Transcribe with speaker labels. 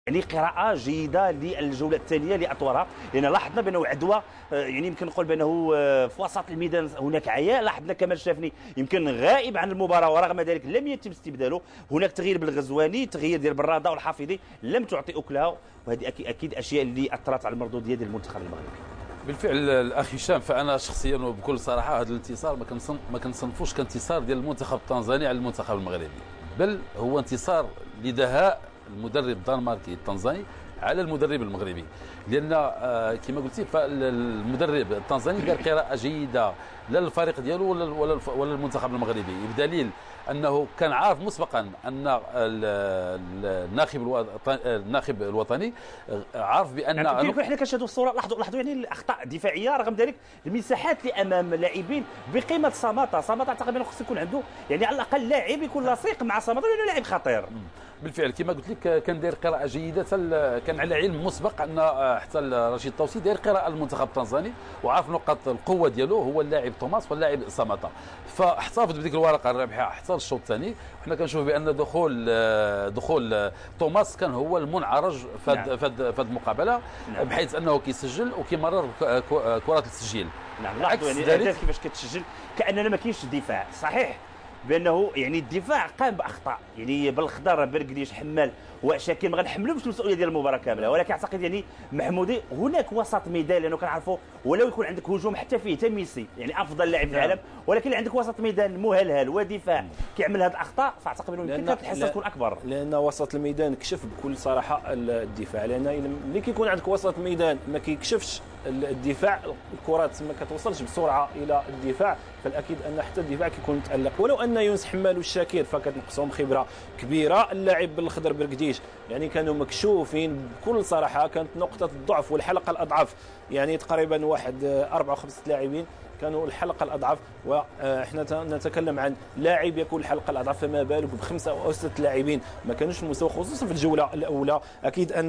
Speaker 1: يعني قراءة جيدة للجولة الثانية لأطوارها، لأن لاحظنا بأنه عدوى يعني يمكن نقول بأنه في وسط الميدان هناك عياء. لاحظنا كمال الشافني يمكن غائب عن المباراة ورغم ذلك لم يتم استبداله. هناك تغيير بالغزواني، تغيير ديال بالراضة والحافظي لم تعطي أكلها، وهذه أكيد أشياء اللي أثرت على المردودية ديال المنتخب المغربي.
Speaker 2: بالفعل الاخ هشام، فانا شخصيا وبكل صراحه هذا الانتصار ما كنصنفوش كانتصار ديال المنتخب التنزاني على المنتخب المغربي، بل هو انتصار لدهاء المدرب الدنماركي التنزاني على المدرب المغربي، لان كما قلتي فالمدرب التنزاني دار قراءه جيده لا للفريق ديالو ولا المنتخب المغربي، بدليل انه كان عارف مسبقا ان الناخب الوطني عارف بان
Speaker 1: يعني حنا كنشاهدوا الصوره، لاحظوا يعني الاخطاء الدفاعيه، رغم ذلك المساحات اللي امام لاعبين بقيمه ساماتا اعتقد انه خص يكون عنده يعني على الاقل لاعب يكون لصيق مع ساماتا لانه لاعب خطير.
Speaker 2: بالفعل كما قلت لك كان داير قراءه جيده، كان على علم مسبق ان حتى رشيد الطوسي داير قراءه المنتخب التنزاني وعارف نقاط القوه ديالو هو اللاعب توماس واللاعب ساماتا، فاحتفظ بديك الورقه الرابحه حتى الشوط الثاني. وحنا كنشوف بان دخول توماس كان هو المنعرج في المقابله، بحيث انه كيسجل وكيمرر كرات التسجيل.
Speaker 1: نعم، لاحظوا يعني الاهداف كيفاش كتسجل كاننا ما كاينش دفاع صحيح، بانه يعني الدفاع قام باخطاء، يعني بالخضر بركديش حمال وشاكين ما غنحملوش المسؤوليه ديال المباراه كامله، ولكن اعتقد يعني محمودي هناك وسط ميدان، لانه كنعرفوا ولو يكون عندك هجوم حتى فيه حتى ميسي يعني افضل لاعب في العالم، ولكن عندك وسط ميدان مهلهل ودفاع كيعمل هذه الاخطاء، فاعتقد انه يمكن كانت الحصه تكون اكبر.
Speaker 3: لان وسط الميدان كشف بكل صراحه الدفاع، لان ملي كيكون عندك وسط ميدان ما كيكشفش الدفاع، الكرات ما كتوصلش بسرعه الى الدفاع، فالاكيد ان حتى الدفاع كيكون متالق. ولو ان يونس حمال والشاكر فكتنقصهم خبره كبيره، اللاعب بالخضر بركديش يعني كانوا مكشوفين بكل صراحه، كانت نقطه الضعف والحلقه الاضعف، يعني تقريبا واحد 4 أو 5 لاعبين كانوا الحلقه الاضعف، واحنا نتكلم عن لاعب يكون الحلقه الاضعف، فما بالك ب5 أو 6 لاعبين ما كانوش المستوى، خصوصا في الجوله الاولى. اكيد ان